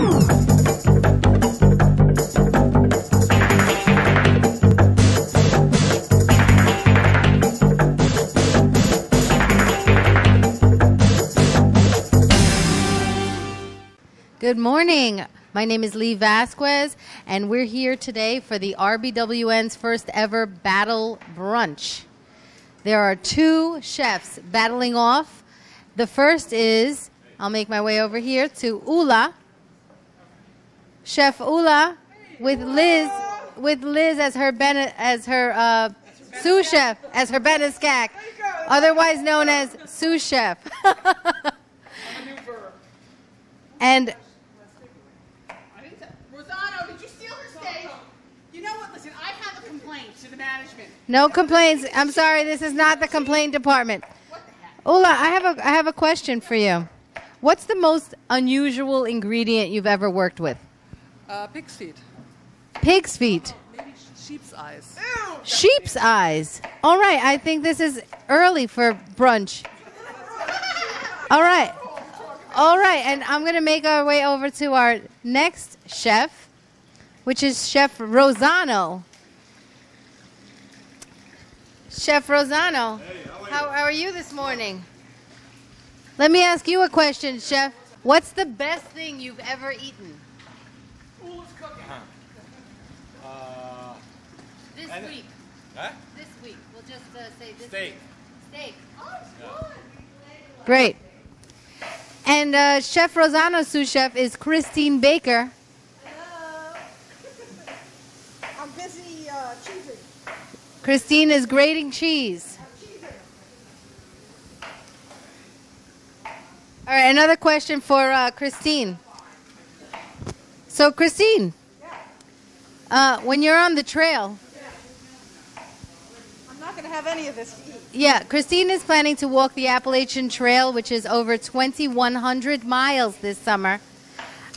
Good morning. My name is Lee Vasquez, and we're here today for the RBWN's first ever battle brunch. There are two chefs battling off. The first is, I'll make my way over here to Ula, Chef Ula, with Liz as her sous chef, as her Beneskac, otherwise known as sous chef. And no complaints. I'm sorry, this is not the complaint department. Ula, I have a question for you. What's the most unusual ingredient you've ever worked with? Pig's feet. Pig's feet. Maybe sheep's eyes. Sheep's eyes. All right, I think this is early for brunch. All right. All right, and I'm going to make our way over to our next chef, which is Chef Rosano. Chef Rosano, how are you this morning? Let me ask you a question, Chef. What's the best thing you've ever eaten? Ula's cooking. This week. Huh? This week. We'll just say this Steak. week. Steak. Oh, it's good. Great. And Chef Rosano's sous chef is Christine Baker. Hello. I'm busy cheesing. Christine is grating cheese. All right, another question for Christine. So, Christine, when you're on the trail, I'm not going to have any of this to eat. yeah, Christine is planning to walk the Appalachian Trail, which is over 2,100 miles this summer.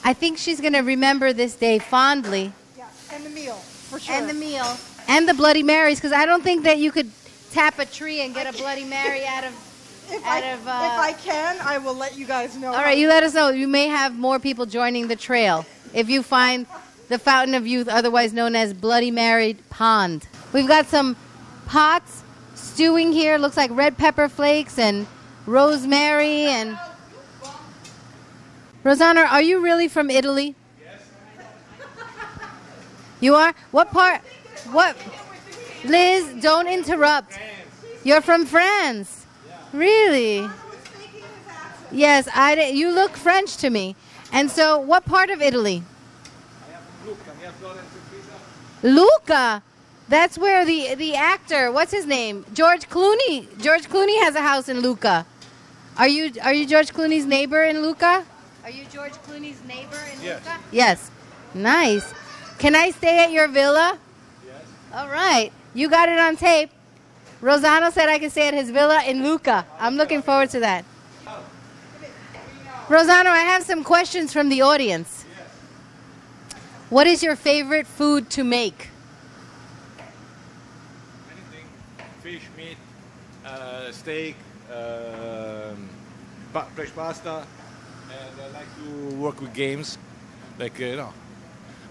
I think she's going to remember this day fondly. Yeah, and the meal, for sure. And the meal. And the Bloody Marys, because I don't think that you could tap a tree and get a Bloody Mary out of... If I can, I will let you guys know. All right, you let us know. You may have more people joining the trail if you find the Fountain of Youth, otherwise known as Bloody Mary Pond. We've got some pots stewing here. Looks like red pepper flakes and rosemary. And Rosanna, are you really from Italy? Yes. You are? What part? What? Liz, don't interrupt. You're from France. Really? Yes, you look French to me. And so, what part of Italy? Lucca. That's where the actor, what's his name? George Clooney. George Clooney has a house in Lucca. Are you George Clooney's neighbor in Lucca? Are you George Clooney's neighbor in Lucca? Yes. Nice. Can I stay at your villa? Yes. All right. You got it on tape. Rosano said I could stay at his villa in Lucca. I'm looking forward to that. Rosano, I have some questions from the audience. What is your favorite food to make? Anything. Fish, meat, steak, fresh pasta. And I like to work with games. Like,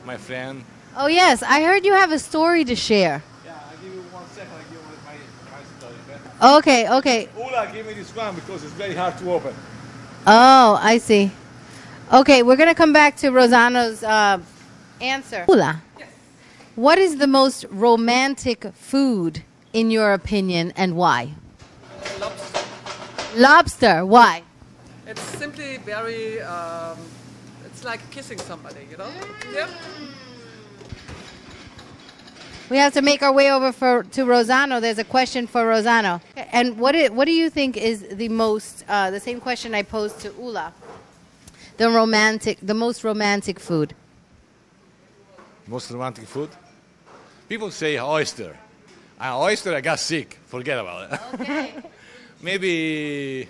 my friend. Oh, yes. I heard you have a story to share. Yeah, I'll give you 1 second. I'll give you my story. Okay. Ula, give me this one because it's very hard to open. Oh, I see. Okay, we're going to come back to Rosano's answer. Ula, Yes. what is the most romantic food, in your opinion, and why? Lobster. Lobster. Why? It's simply very, it's like kissing somebody, you know? Yep. We have to make our way over to Rosano. There's a question for Rosano. And what do you think is the most, the same question I posed to Ula, the most romantic food? Most romantic food? People say oyster. Oyster, I got sick. Forget about it. Okay. Maybe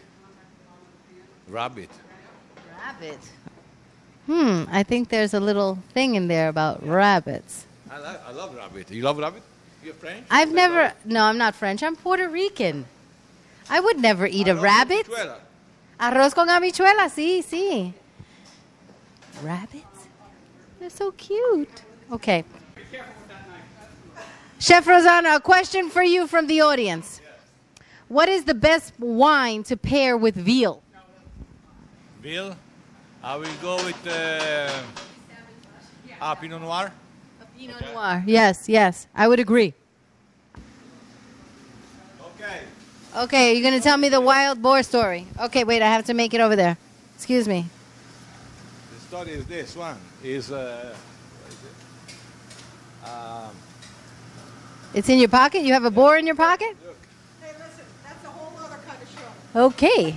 rabbit. Rabbit. I think there's a little thing in there about rabbits. I love rabbit. You love rabbit? You're French? I've never, no, I'm not French. I'm Puerto Rican. I would never eat a rabbit. Habichuela. Arroz con habichuela, sí, sí. Rabbits? They're so cute. Okay. Chef Rosanna, a question for you from the audience. What is the best wine to pair with veal? Veal, I will go with Pinot Noir. Pinot Noir. Yes, yes. I would agree. Okay. Okay, you're going to tell me the wild boar story. Okay, wait, I have to make it over there. Excuse me. The story is this one. It's in your pocket? You have a boar in your pocket? Look. Hey, listen, that's a whole other kind of show. Okay.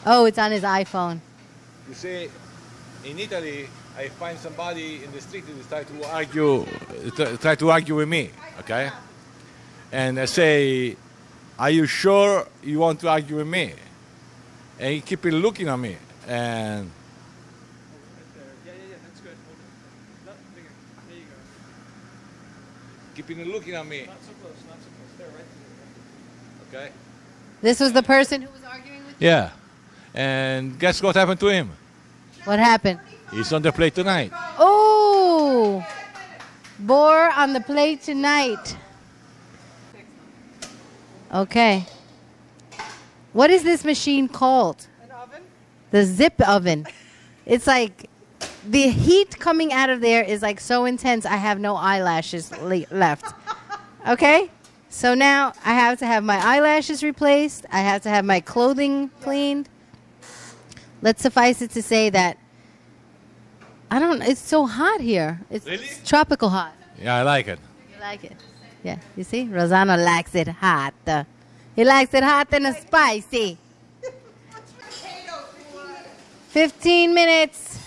Oh, it's on his iPhone. You see, in Italy, I find somebody in the street who try to argue with me, okay? And I say, "Are you sure you want to argue with me?" And he keep looking at me, and That's good. Not bigger. There you go. keeping looking at me, Not so close. There, right there. okay? This was the person who was arguing with you? Yeah. And guess what happened to him? What happened? He's on the plate tonight. Oh! Boar on the plate tonight. Okay. What is this machine called? An oven? The zip oven. It's like the heat coming out of there is like so intense I have no eyelashes left. Okay? So now I have to have my eyelashes replaced. I have to have my clothing cleaned. Let's suffice it to say that it's so hot here. It's Really? tropical hot. Yeah, I like it. You like it? Yeah, you see? Rosanna likes it hot. He likes it hot and spicy. 15 minutes.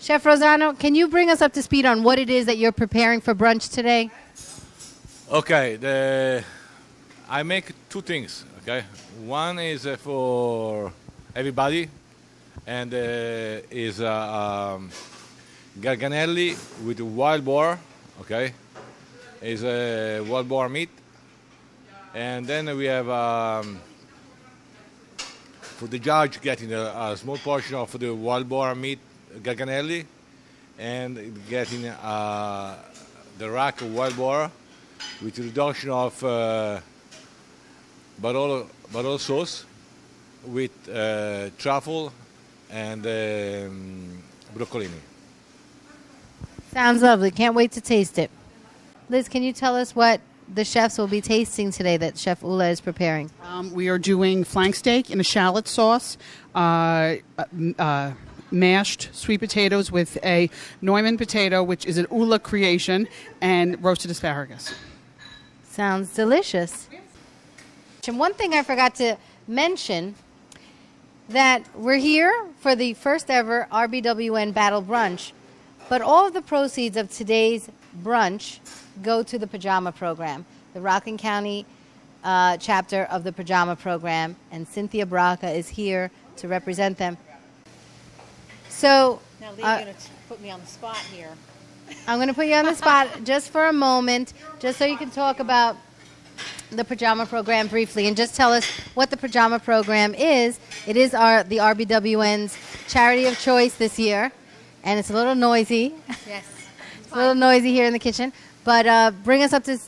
Chef Rosanna, can you bring us up to speed on what it is that you're preparing for brunch today? Okay, I make two things, okay? One is for everybody, and is garganelli with wild boar, okay? Is wild boar meat. And then we have, for the judge, getting a small portion of the wild boar meat garganelli, and getting the rack of wild boar with reduction of barolo sauce with truffle and broccolini. Sounds lovely. Can't wait to taste it. Liz, can you tell us what the chefs will be tasting today that Chef Ula is preparing? We are doing flank steak in a shallot sauce, mashed sweet potatoes with a Neumann potato, which is an Ula creation, and roasted asparagus. Sounds delicious. And one thing I forgot to mention, that we're here for the first ever RBWN Battle Brunch, but all of the proceeds of today's brunch go to the Pajama Program, the Rockland County chapter of the Pajama Program, and Cynthia Braca is here to represent them. So Now, Lee, you're going to put me on the spot here. I'm going to put you on the spot just for a moment, just so you can talk about the Pajama Program briefly, and just tell us what the Pajama Program is. It is the RBWN's charity of choice this year, and it's a little noisy. Yes. It's a little noisy here in the kitchen, but bring us up to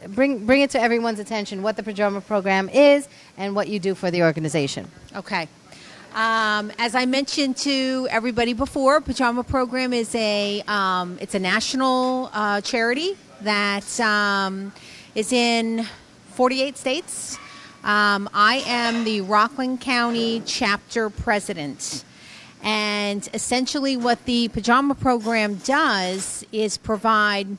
bring it to everyone's attention what the Pajama Program is and what you do for the organization. Okay. As I mentioned to everybody before, Pajama Program is it's a national charity that is in 48 states. I am the Rockland County chapter president. And essentially what the Pajama Program does is provide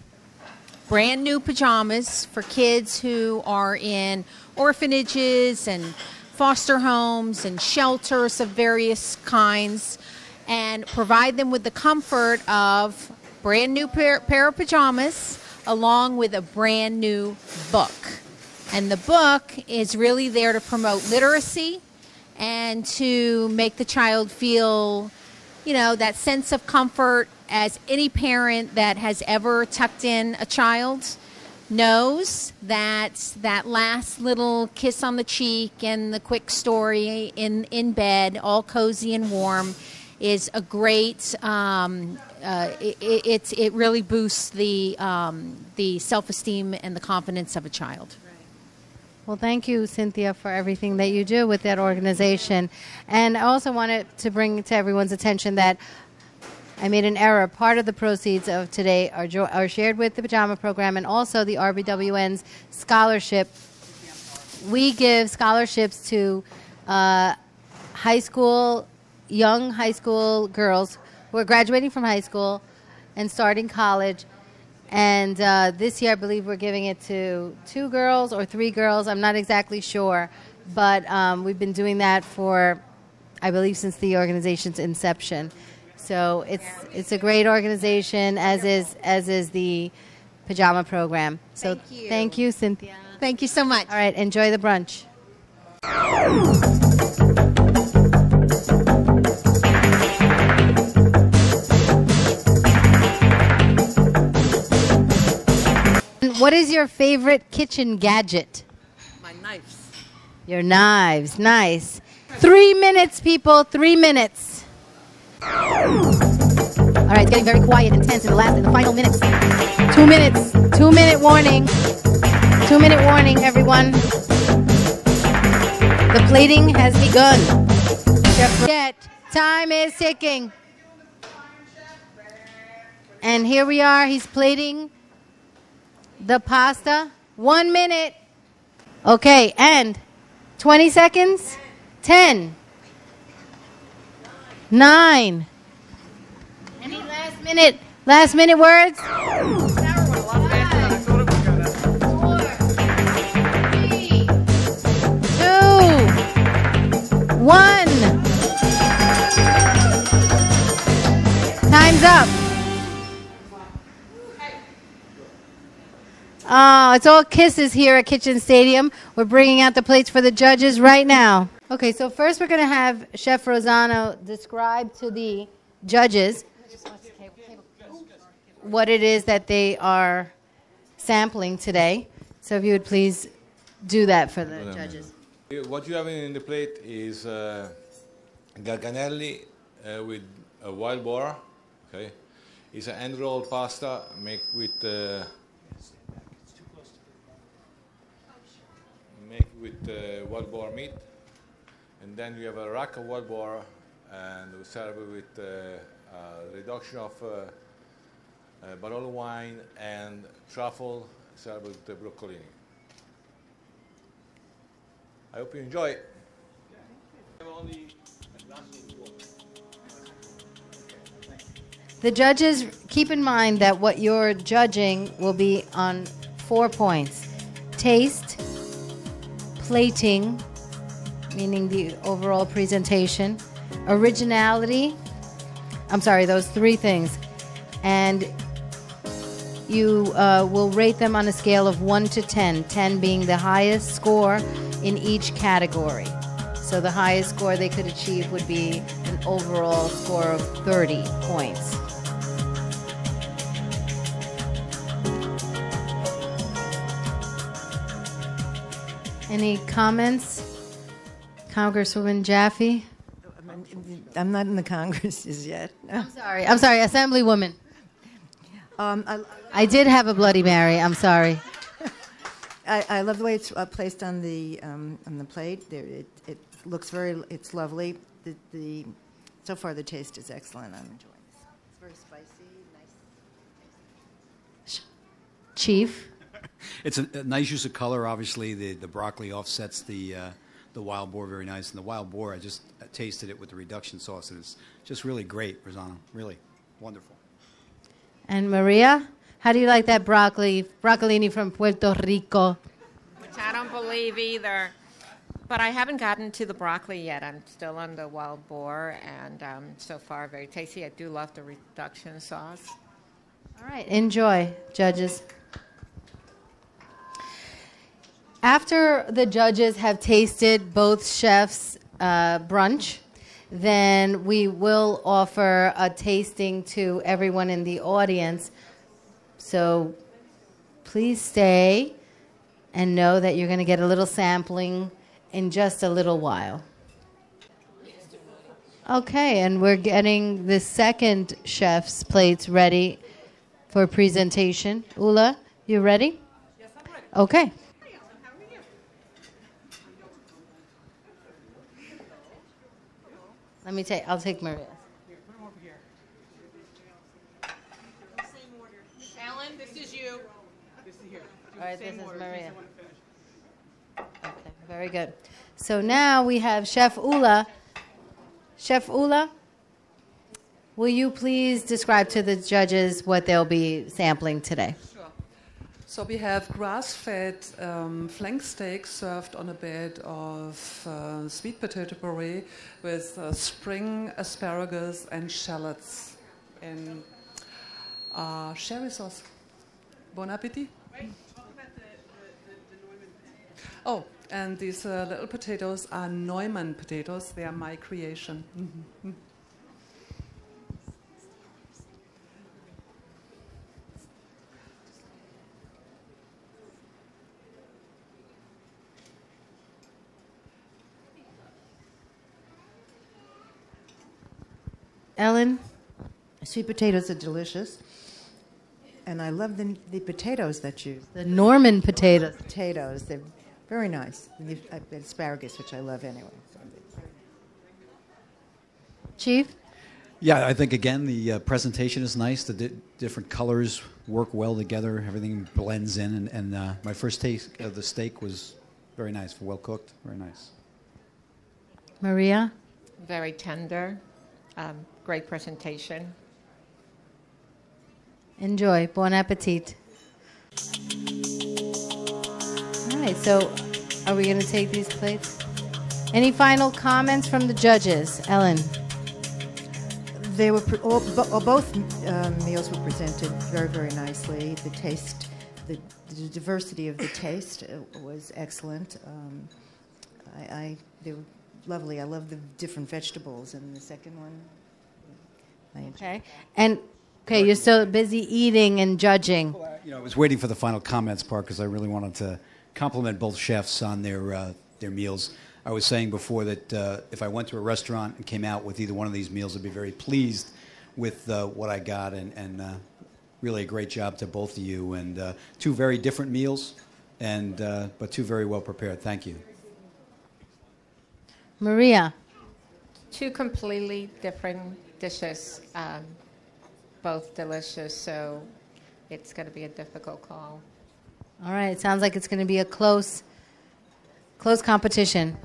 brand new pajamas for kids who are in orphanages and foster homes and shelters of various kinds, and provide them with the comfort of brand new pair of pajamas along with a brand new book. And the book is really there to promote literacy and to make the child feel, that sense of comfort as any parent that has ever tucked in a child knows that that last little kiss on the cheek and the quick story in bed, all cozy and warm, is a great. It really boosts the self-esteem and the confidence of a child. Well, thank you, Cynthia, for everything that you do with that organization. And I also wanted to bring to everyone's attention that I made an error. Part of the proceeds of today are shared with the pajama program and also the RBWN's scholarship. We give scholarships to high school, young high school girls who are graduating from high school and starting college. And this year, I believe we're giving it to 2 girls or 3 girls. I'm not exactly sure. But we've been doing that for, I believe, since the organization's inception. So it's a great organization, as is the pajama program. So thank you, Cynthia. Thank you so much. All right, enjoy the brunch. What is your favorite kitchen gadget? My knives. Your knives. Nice. 3 minutes, people. 3 minutes. All right, it's getting very quiet and tense in the final minutes. 2 minutes. 2-minute warning. 2-minute warning, everyone. The plating has begun. Time is ticking. And here we are. He's plating the pasta. 1 minute. Okay, and 20 seconds. 10. 9. Any last minute words? 5, 4, 3, 2, 1. Time's up. Oh, it's all kisses here at Kitchen Stadium. We're bringing out the plates for the judges right now. Okay, so first we're going to have Chef Rosano describe to the judges what it is that they are sampling today. So if you would please do that for the judges. What you have in the plate is garganelli with a wild boar. Okay, it's an hand-rolled pasta made with wild boar meat, and then you have a rack of wild boar, and we serve it with a reduction of Barolo wine and truffle, served with broccolini. I hope you enjoy it. The judges, keep in mind that what you're judging will be on 4 points. Taste, plating, meaning the overall presentation, originality, those 3 things. And you will rate them on a scale of 1 to 10, 10 being the highest score in each category. So the highest score they could achieve would be an overall score of 30 points. Any comments? Congresswoman Jaffe? I'm not in the Congresses yet. No. I'm sorry, Assemblywoman. I did have a Bloody Mary. I'm sorry. I love the way it's placed on the plate. It looks it's lovely. So far the taste is excellent. I'm enjoying this. It's very spicy, nice. Chief? It's a nice use of color. Obviously, the broccoli offsets the wild boar very nice. And the wild boar, I just tasted it with the reduction sauce, and it's just really great, Rosano. Really wonderful. And Maria, how do you like that broccolini from Puerto Rico? Which I don't believe either. But I haven't gotten to the broccoli yet. I'm still on the wild boar, and so far very tasty. I do love the reduction sauce. All right, enjoy, judges. After the judges have tasted both chefs' brunch, then we will offer a tasting to everyone in the audience. So please stay and know that you're going to get a little sampling in just a little while. Okay, and we're getting the second chef's plates ready for presentation. Ula, you ready? Yes, I'm ready. Okay. I'll take Maria. Ellen, this is you. This is here. All right, this is Maria. Okay, very good. So now we have Chef Ula. Chef Ula, will you please describe to the judges what they'll be sampling today? Sure. So we have grass-fed flank steak served on a bed of sweet potato puree with spring asparagus and shallots in sherry sauce. Bon appetit. Wait, talk about the Neumann potato. Oh, and these little potatoes are Neumann potatoes. They are my creation. Mm-hmm. Ellen? Sweet potatoes are delicious. And I love the potatoes that you... The Norman potatoes. Potatoes, they're very nice. And the asparagus, which I love anyway. Chief? Yeah, I think, again, the presentation is nice. The different colors work well together. Everything blends in. And my first taste of the steak was very nice, well cooked, very nice. Maria? Very tender. Great presentation. Enjoy. Bon appetit. All right, so are we going to take these plates? Any final comments from the judges? Ellen? They were both meals were presented very, very nicely. The taste, the diversity of the taste was excellent. They were lovely. I love the different vegetables in the second one. Okay. And okay, you're still busy eating and judging. I was waiting for the final comments part because I really wanted to compliment both chefs on their meals. I was saying before that if I went to a restaurant and came out with either one of these meals, I'd be very pleased with what I got, and really a great job to both of you. And two very different meals, but two very well prepared. Thank you. Maria? Two completely different dishes, both delicious, so it's going to be a difficult call. All right, it sounds like it's going to be a close competition.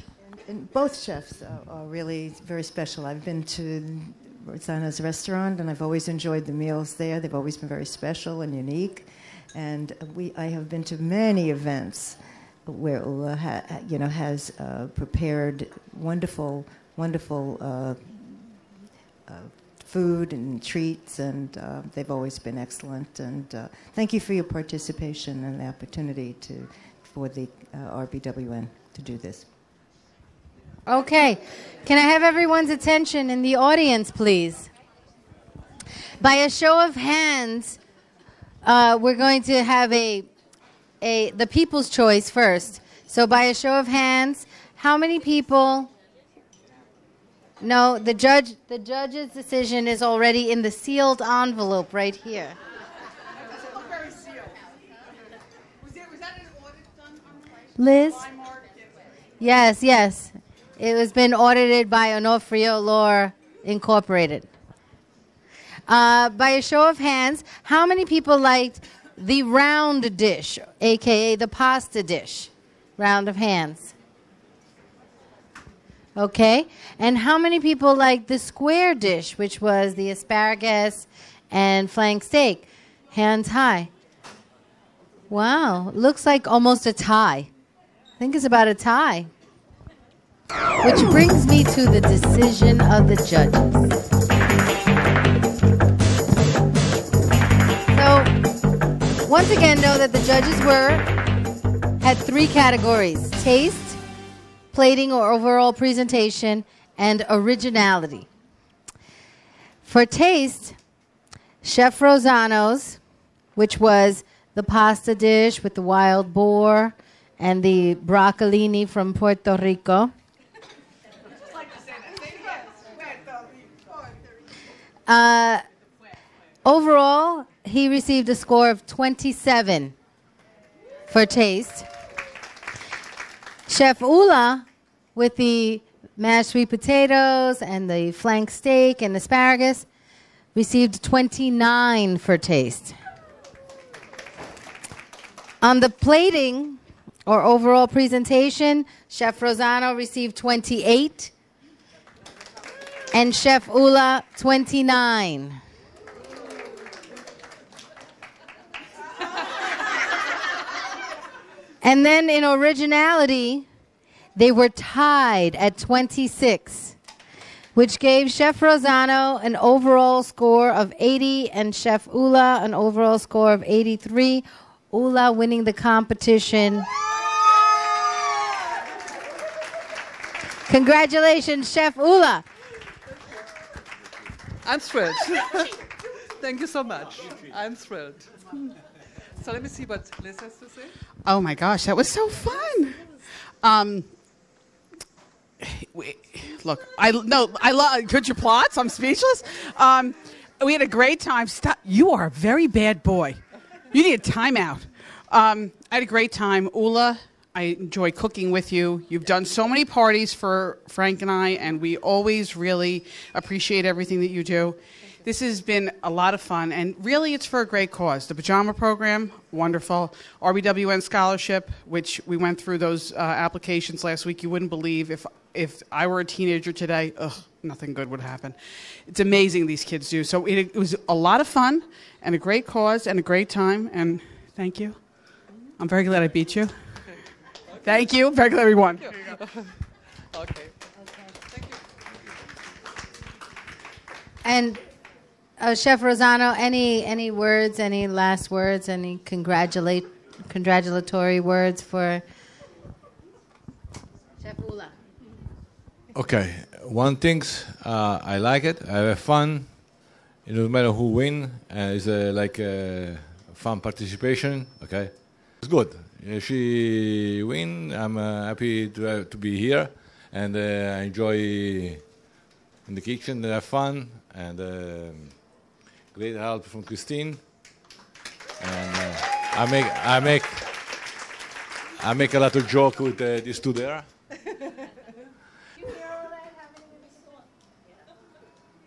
And both chefs are really very special. I've been to Rosanna's restaurant, and I've always enjoyed the meals there. They've always been very special and unique. And I have been to many events where Ula has prepared wonderful food and treats, and they've always been excellent. And thank you for your participation and the opportunity for the RBWN to do this. Okay. Can I have everyone's attention in the audience, please? By a show of hands, we're going to have the people's choice first. So by a show of hands, how many people... No, the judge's decision is already in the sealed envelope right here. Was that an audit done on the place? Liz? Yes. It has been audited by Onofrio Law Incorporated. By a show of hands, how many people liked the round dish, a.k.a. the pasta dish? Round of hands. Okay. And how many people liked the square dish, which was the asparagus and flank steak? Hands high. Wow. Looks like almost a tie. I think it's about a tie. Which brings me to the decision of the judges. So, once again, know that the judges had three categories: taste, plating or overall presentation, and originality. For taste, Chef Rosano's, which was the pasta dish with the wild boar and the broccolini from Puerto Rico. Overall, he received a score of 27 for taste. Chef Ula, with the mashed sweet potatoes and the flank steak and asparagus, received 29 for taste. On the plating or overall presentation, Chef Rosano received 28 and Chef Ula 29. And then in originality, they were tied at 26, which gave Chef Rosano an overall score of 80 and Chef Ula an overall score of 83. Ula winning the competition. Congratulations, Chef Ula. I'm thrilled. Thank you so much. I'm thrilled. So let me see what Liz has to say. Oh my gosh, that was so fun. Look, I love. Could you plots? I'm speechless. We had a great time. Stop. You are a very bad boy. You need a timeout. I had a great time. Ula, I enjoy cooking with you. You've done so many parties for Frank and I, and we always really appreciate everything that you do. This has been a lot of fun, and really it's for a great cause. The pajama program, wonderful. RBWN scholarship, which we went through those applications last week. You wouldn't believe if I were a teenager today, nothing good would happen. It's amazing these kids do. So it was a lot of fun and a great cause and a great time, and thank you. I'm very glad I beat you. Thank you. Very glad we won. Okay. Thank you. And Chef Rosano, any words, any last words, any congratulatory words for Chef Ula? Okay, one thing, I like it. I have fun. It doesn't matter who win. It's like a fun participation. Okay, it's good. If she win, I'm happy to be here, and I enjoy in the kitchen. Have fun and great help from Christine. And I make a lot of joke with these two there.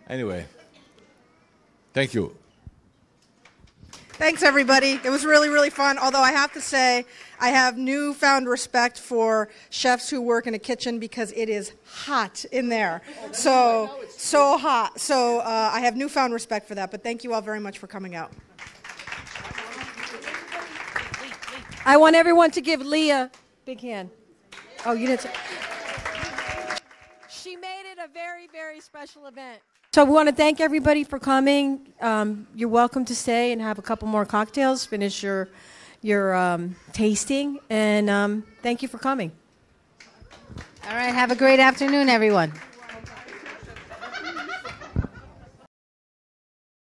Anyway, thank you. Thanks, everybody. It was really, really fun. Although I have to say, I have newfound respect for chefs who work in a kitchen because it is hot in there. So hot. So I have newfound respect for that. But thank you all very much for coming out. I want everyone to give Leah a big hand. Oh, you didn't say. She made it a very, very special event. So we want to thank everybody for coming. You're welcome to stay and have a couple more cocktails, finish your tasting, and thank you for coming. All right, have a great afternoon, everyone.